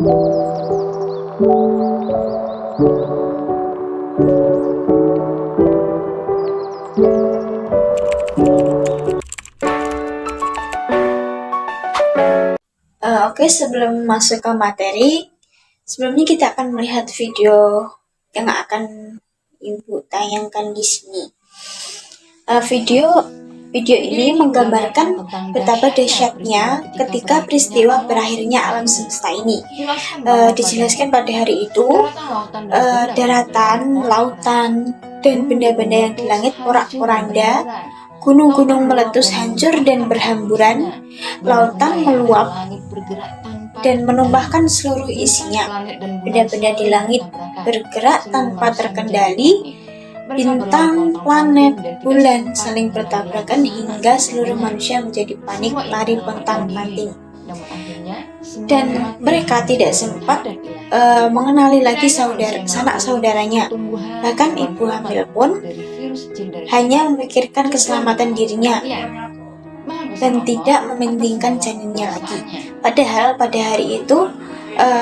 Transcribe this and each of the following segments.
Oke, sebelum masuk ke materi, sebelumnya kita akan melihat video yang akan Ibu tayangkan di sini. Video ini menggambarkan betapa dahsyatnya ketika peristiwa berakhirnya alam semesta ini. Dijelaskan pada hari itu, daratan, lautan, dan benda-benda yang di langit porak-poranda, gunung-gunung meletus hancur dan berhamburan, lautan meluap dan menumpahkan seluruh isinya. Benda-benda di langit bergerak tanpa terkendali, bintang, planet, bulan saling bertabrakan hingga seluruh manusia menjadi panik, lari pontang-panting. Dan mereka tidak sempat mengenali lagi sanak saudaranya. Bahkan ibu hamil pun hanya memikirkan keselamatan dirinya dan tidak mementingkan janinnya lagi. Padahal pada hari itu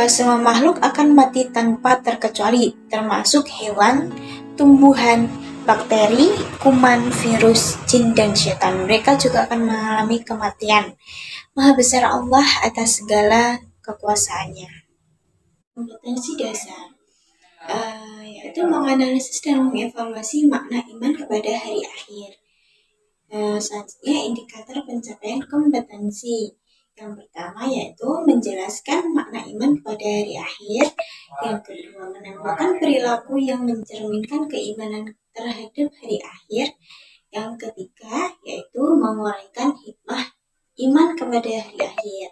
semua makhluk akan mati tanpa terkecuali, termasuk hewan, tumbuhan, bakteri, kuman, virus, jin, dan setan. Mereka juga akan mengalami kematian. Maha besar Allah atas segala kekuasaannya. Kompetensi dasar yaitu menganalisis dan mengevaluasi makna iman kepada hari akhir. Selanjutnya indikator pencapaian kompetensi. Yang pertama yaitu menjelaskan makna iman kepada hari akhir. Yang kedua menambahkan perilaku yang mencerminkan keimanan terhadap hari akhir. Yang ketiga yaitu menguraikan hikmah iman kepada hari akhir.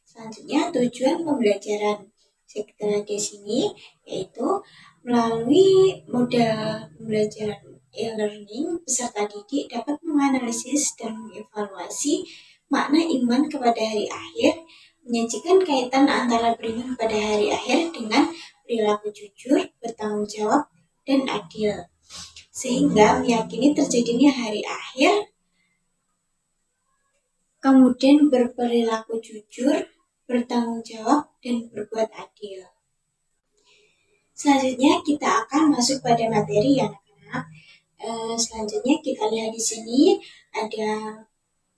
Selanjutnya tujuan pembelajaran. Sekitar di sini yaitu melalui model pembelajaran e-learning, peserta didik dapat menganalisis dan mengevaluasi makna iman kepada hari akhir, menyajikan kaitan antara beriman pada hari akhir dengan perilaku jujur, bertanggung jawab, dan adil, sehingga meyakini terjadinya hari akhir, kemudian berperilaku jujur, bertanggung jawab, dan berbuat adil. Selanjutnya kita akan masuk pada materi ya anak-anak. Selanjutnya kita lihat di sini ada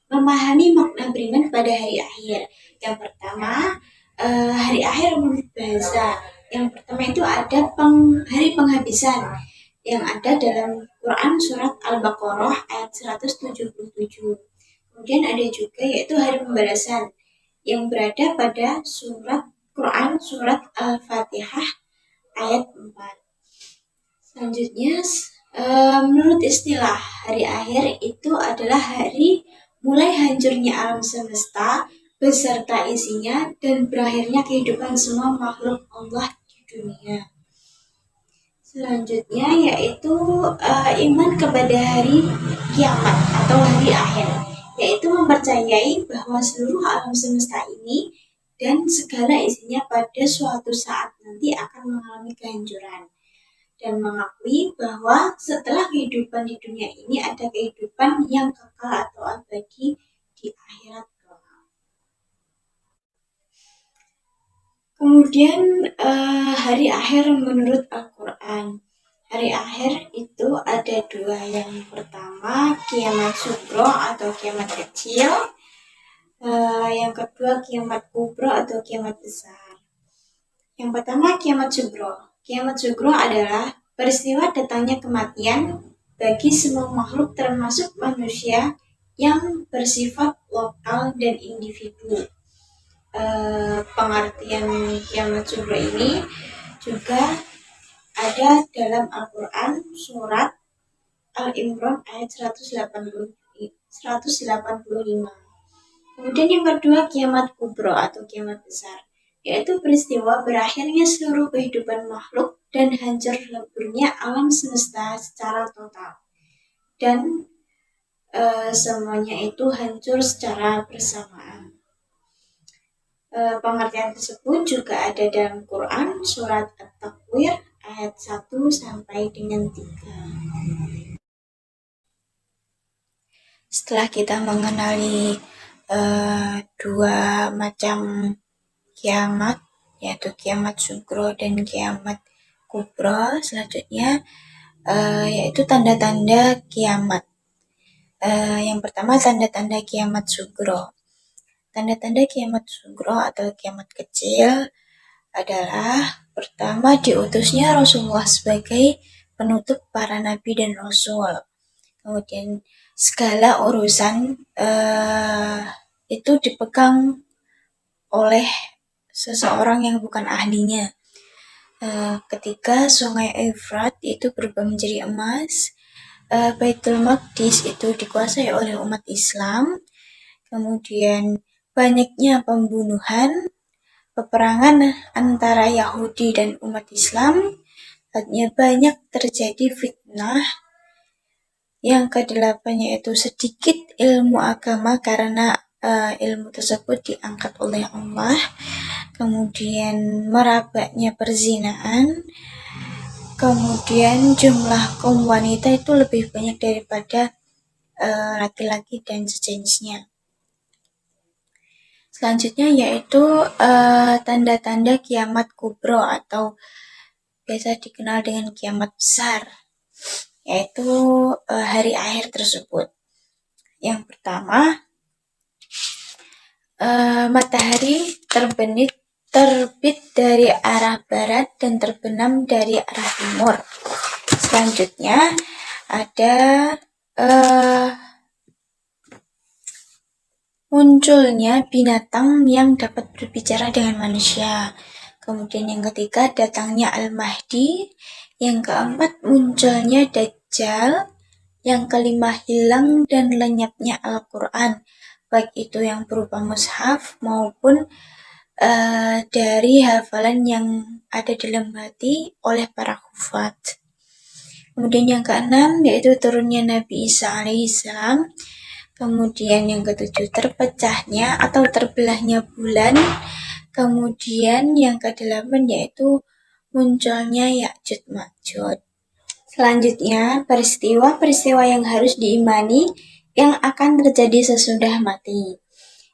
memahami makna beriman pada hari akhir. Yang pertama, hari akhir menurut bahasa. Yang pertama itu ada hari penghabisan yang ada dalam Quran surat Al-Baqarah ayat 177. Kemudian ada juga yaitu hari pembalasan yang berada pada Quran surat Al-Fatihah ayat 4. Selanjutnya, menurut istilah hari akhir itu adalah hari mulai hancurnya alam semesta beserta isinya dan berakhirnya kehidupan semua makhluk Allah di dunia. Selanjutnya yaitu iman kepada hari kiamat atau hari akhir, yaitu mempercayai bahwa seluruh alam semesta ini dan segala isinya pada suatu saat nanti akan mengalami kehancuran, dan mengakui bahwa setelah kehidupan di dunia ini ada kehidupan yang kekal atau abadi di akhirat kelak. Kemudian hari akhir menurut Al-Quran. Hari akhir itu ada dua. Yang pertama kiamat sugro atau kiamat kecil. Yang kedua kiamat kubro atau kiamat besar. Yang pertama kiamat sugro. Kiamat sugro adalah peristiwa datangnya kematian bagi semua makhluk termasuk manusia yang bersifat lokal dan individu. Pengertian kiamat sugro ini juga ada dalam Al-Quran surat Al-Imran ayat 185. Kemudian yang kedua kiamat kubro atau kiamat besar, yaitu peristiwa berakhirnya seluruh kehidupan makhluk dan hancur leburnya alam semesta secara total. Dan semuanya itu hancur secara bersamaan. Pengertian tersebut juga ada dalam Quran surat At-Takwir ayat 1 sampai dengan 3. Setelah kita mengenali dua macam kiamat yaitu kiamat sugro dan kiamat kubro. Selanjutnya yaitu tanda-tanda kiamat. Yang pertama tanda-tanda kiamat sugro. Tanda-tanda kiamat sugro atau kiamat kecil adalah pertama diutusnya Rasulullah sebagai penutup para nabi dan rasul. Kemudian segala urusan itu dipegang oleh seseorang yang bukan ahlinya. Ketika sungai Efrat itu berubah menjadi emas, Baitul Maqdis itu dikuasai oleh umat Islam, kemudian banyaknya pembunuhan, peperangan antara Yahudi dan umat Islam, artinya banyak terjadi fitnah. Yang ke-8 yaitu sedikit ilmu agama karena ilmu tersebut diangkat oleh Allah. Kemudian merabaknya perzinaan. Kemudian jumlah kaum wanita itu lebih banyak daripada laki-laki dan sejenisnya. Selanjutnya yaitu tanda-tanda kiamat kubro atau biasa dikenal dengan kiamat besar, yaitu hari akhir tersebut. Yang pertama, matahari terbit dari arah barat dan terbenam dari arah timur. Selanjutnya ada munculnya binatang yang dapat berbicara dengan manusia. Kemudian yang ketiga datangnya Al-Mahdi. Yang keempat munculnya Dajjal. Yang kelima hilang dan lenyapnya Al-Quran, baik itu yang berupa mushaf maupun dari hafalan yang ada dalam hati oleh para hufaz. Kemudian yang keenam yaitu turunnya Nabi Isa alaihissalam. Kemudian yang ketujuh terpecahnya atau terbelahnya bulan. Kemudian yang ke-8 yaitu munculnya Ya'juj Ma'juj. Selanjutnya peristiwa-peristiwa yang harus diimani yang akan terjadi sesudah mati.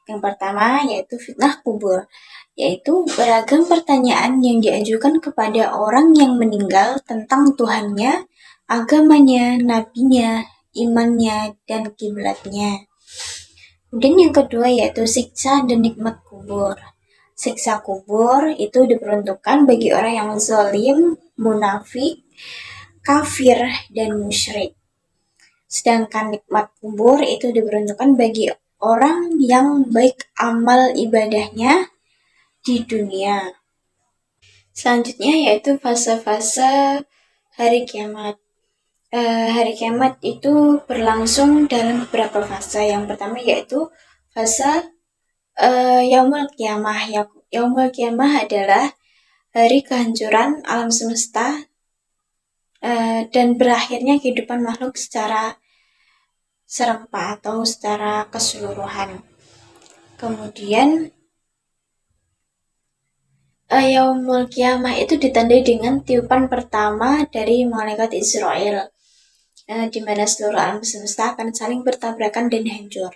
Yang pertama yaitu fitnah kubur, yaitu beragam pertanyaan yang diajukan kepada orang yang meninggal tentang Tuhannya, agamanya, nabinya, imannya, dan kiblatnya. Kemudian yang kedua yaitu siksa dan nikmat kubur. Siksa kubur itu diperuntukkan bagi orang yang zalim, munafik, kafir, dan musyrik. Sedangkan nikmat kubur itu diperuntukkan bagi orang yang baik amal ibadahnya di dunia. Selanjutnya yaitu fase-fase hari kiamat. Hari kiamat itu berlangsung dalam beberapa fase. Yang pertama yaitu fase Yaumul Qiyamah. Yaumul Qiyamah adalah hari kehancuran alam semesta dan berakhirnya kehidupan makhluk secara serempak atau secara keseluruhan. Kemudian Yaumul Qiyamah itu ditandai dengan tiupan pertama dari malaikat Israel, di mana seluruh alam semesta akan saling bertabrakan dan hancur.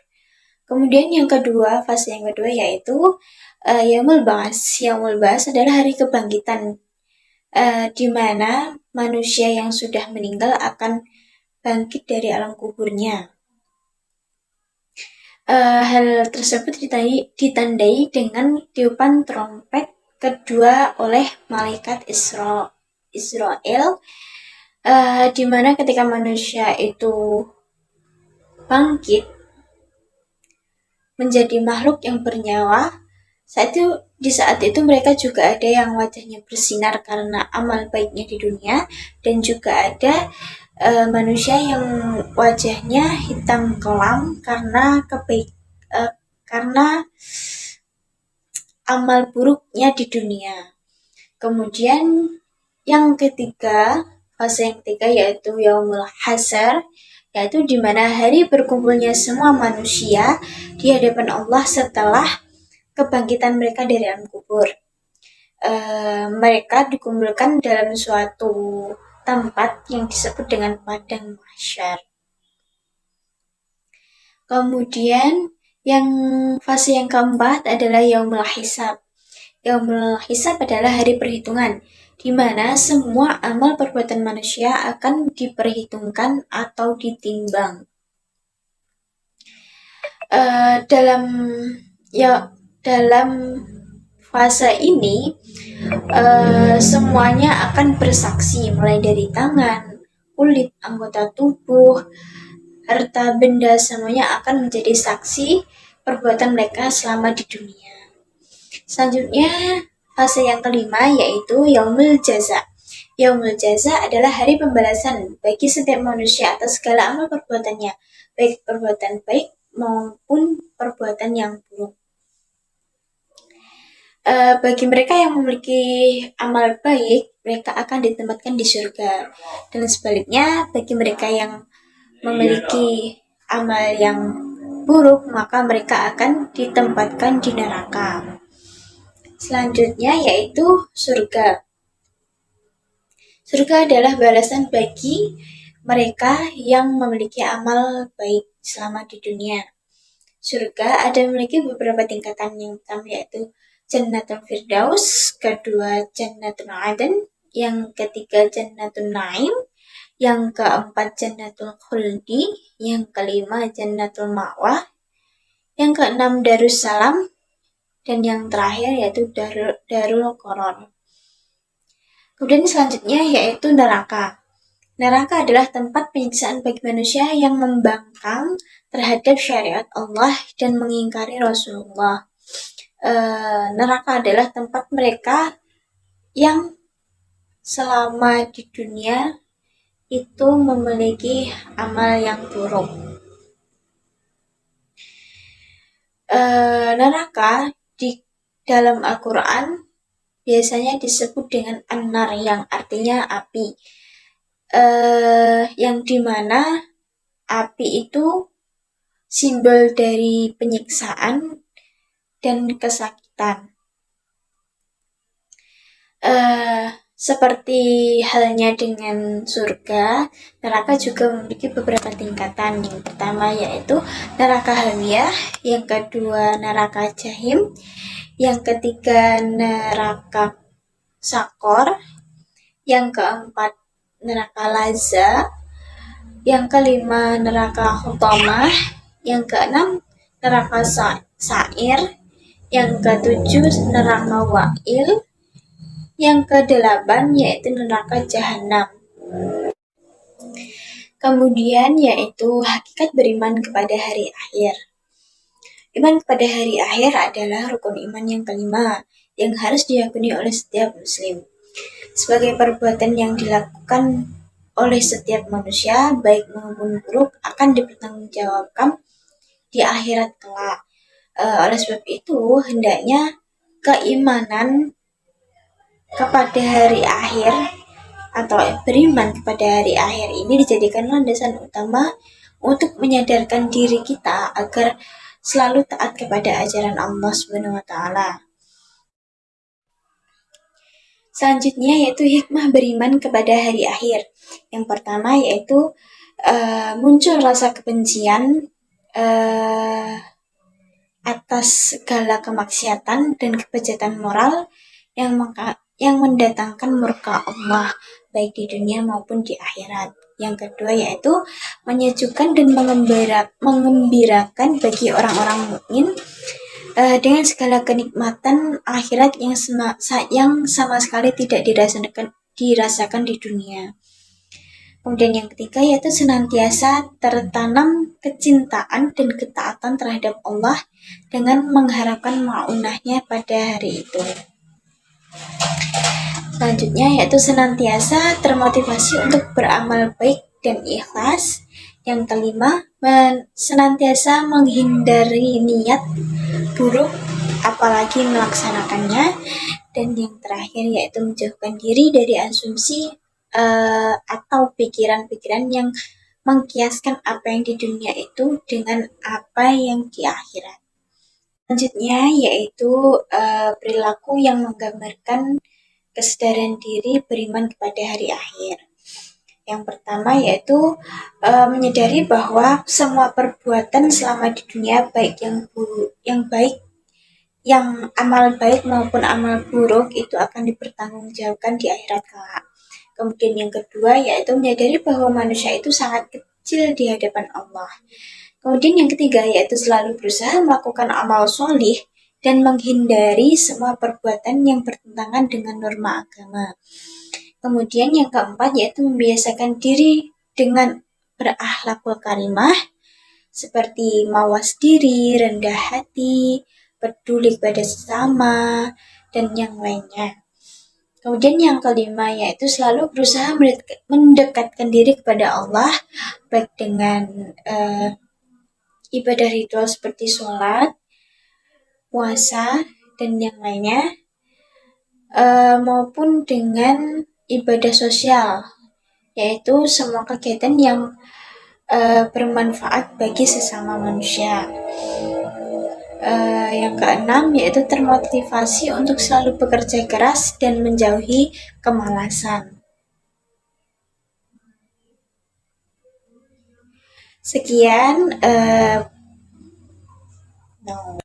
Kemudian yang kedua, fase yang kedua yaitu Yaumul Ba'ats. Yaumul Ba'ats adalah hari kebangkitan, di mana manusia yang sudah meninggal akan bangkit dari alam kuburnya. Hal tersebut ditandai dengan tiupan trompet kedua oleh malaikat Israel, di mana ketika manusia itu bangkit menjadi makhluk yang bernyawa, di saat itu mereka juga ada yang wajahnya bersinar karena amal baiknya di dunia, dan juga ada manusia yang wajahnya hitam kelam karena amal buruknya di dunia. Kemudian yang ketiga, fase yang ketiga yaitu Yaumul Hasyr, yaitu di mana hari berkumpulnya semua manusia di hadapan Allah setelah kebangkitan mereka dari alam kubur. Mereka dikumpulkan dalam suatu tempat yang disebut dengan padang mahsyar. Kemudian yang fase yang keempat adalah Yaumul Hisab, Yaumul Hisab adalah hari perhitungan, di mana semua amal perbuatan manusia akan diperhitungkan atau ditimbang. Dalam fase ini semuanya akan bersaksi, mulai dari tangan, kulit, anggota tubuh, harta benda, semuanya akan menjadi saksi perbuatan mereka selama di dunia. Selanjutnya fase yang kelima yaitu Yaumul Jaza. Yaumul Jaza adalah hari pembalasan bagi setiap manusia atas segala amal perbuatannya, baik perbuatan baik maupun perbuatan yang buruk. Bagi mereka yang memiliki amal baik, mereka akan ditempatkan di surga. Dan sebaliknya, bagi mereka yang memiliki amal yang buruk, maka mereka akan ditempatkan di neraka. Selanjutnya yaitu surga. Surga adalah balasan bagi mereka yang memiliki amal baik selama di dunia. Surga ada memiliki beberapa tingkatan. Yang pertama yaitu Jannatul Firdaus, kedua Jannatul Aden, yang ketiga Jannatul Naim, yang keempat Jannatul Khuldi, yang kelima Jannatul Ma'wah, yang keenam Darussalam, dan yang terakhir yaitu Darul Qarar. Kemudian selanjutnya yaitu neraka. Neraka adalah tempat penyiksaan bagi manusia yang membangkang terhadap syariat Allah dan mengingkari Rasulullah. Neraka adalah tempat mereka yang selama di dunia itu memiliki amal yang buruk. Neraka di dalam Al-Quran biasanya disebut dengan an-nar, yang artinya api, yang dimana api itu simbol dari penyiksaan dan kesakitan. Seperti halnya dengan surga, neraka juga memiliki beberapa tingkatan. Yang pertama yaitu neraka Hawiyah, yang kedua neraka Jahim, yang ketiga neraka Sakor, yang keempat neraka Lazza, yang kelima neraka Hutamah, yang keenam neraka Sa'ir, yang ketujuh neraka Wa'il, yang kedelapan yaitu neraka Jahanam. Kemudian yaitu hakikat beriman kepada hari akhir. Iman kepada hari akhir adalah rukun iman yang kelima yang harus diyakini oleh setiap muslim. Sebagai perbuatan yang dilakukan oleh setiap manusia, baik maupun buruk, akan dipertanggungjawabkan di akhirat kelak. Oleh sebab itu, hendaknya keimanan kepada hari akhir atau beriman kepada hari akhir ini dijadikan landasan utama untuk menyadarkan diri kita agar selalu taat kepada ajaran Allah Subhanahu wa taala. Selanjutnya yaitu hikmah beriman kepada hari akhir. Yang pertama yaitu muncul rasa kebencian atas segala kemaksiatan dan kebejatan moral yang mendatangkan murka Allah baik di dunia maupun di akhirat. Yang kedua yaitu menyejukkan dan mengembirakan bagi orang-orang mukmin dengan segala kenikmatan akhirat yang sama sekali tidak dirasakan di dunia. Kemudian yang ketiga yaitu senantiasa tertanam kecintaan dan ketaatan terhadap Allah dengan mengharapkan ma'unahnya pada hari itu. Selanjutnya yaitu senantiasa termotivasi untuk beramal baik dan ikhlas. Yang kelima, senantiasa menghindari niat buruk apalagi melaksanakannya. Dan yang terakhir yaitu menjauhkan diri dari asumsi atau pikiran-pikiran yang mengkiaskan apa yang di dunia itu dengan apa yang di akhirat. Selanjutnya yaitu perilaku yang menggambarkan kesadaran diri beriman kepada hari akhir. Yang pertama yaitu menyadari bahwa semua perbuatan selama di dunia, baik yang baik yang amal baik maupun amal buruk itu akan dipertanggungjawabkan di akhirat kelak. Kemudian yang kedua yaitu menyadari bahwa manusia itu sangat kecil di hadapan Allah. Kemudian yang ketiga yaitu selalu berusaha melakukan amal solih dan menghindari semua perbuatan yang bertentangan dengan norma agama. Kemudian yang keempat yaitu membiasakan diri dengan berakhlakul karimah seperti mawas diri, rendah hati, peduli kepada sesama, dan yang lainnya. Kemudian yang kelima yaitu selalu berusaha mendekatkan diri kepada Allah baik dengan ibadah ritual seperti sholat, puasa, dan yang lainnya, maupun dengan ibadah sosial, yaitu semua kegiatan yang bermanfaat bagi sesama manusia. Yang keenam yaitu termotivasi untuk selalu bekerja keras dan menjauhi kemalasan. Sekian. No.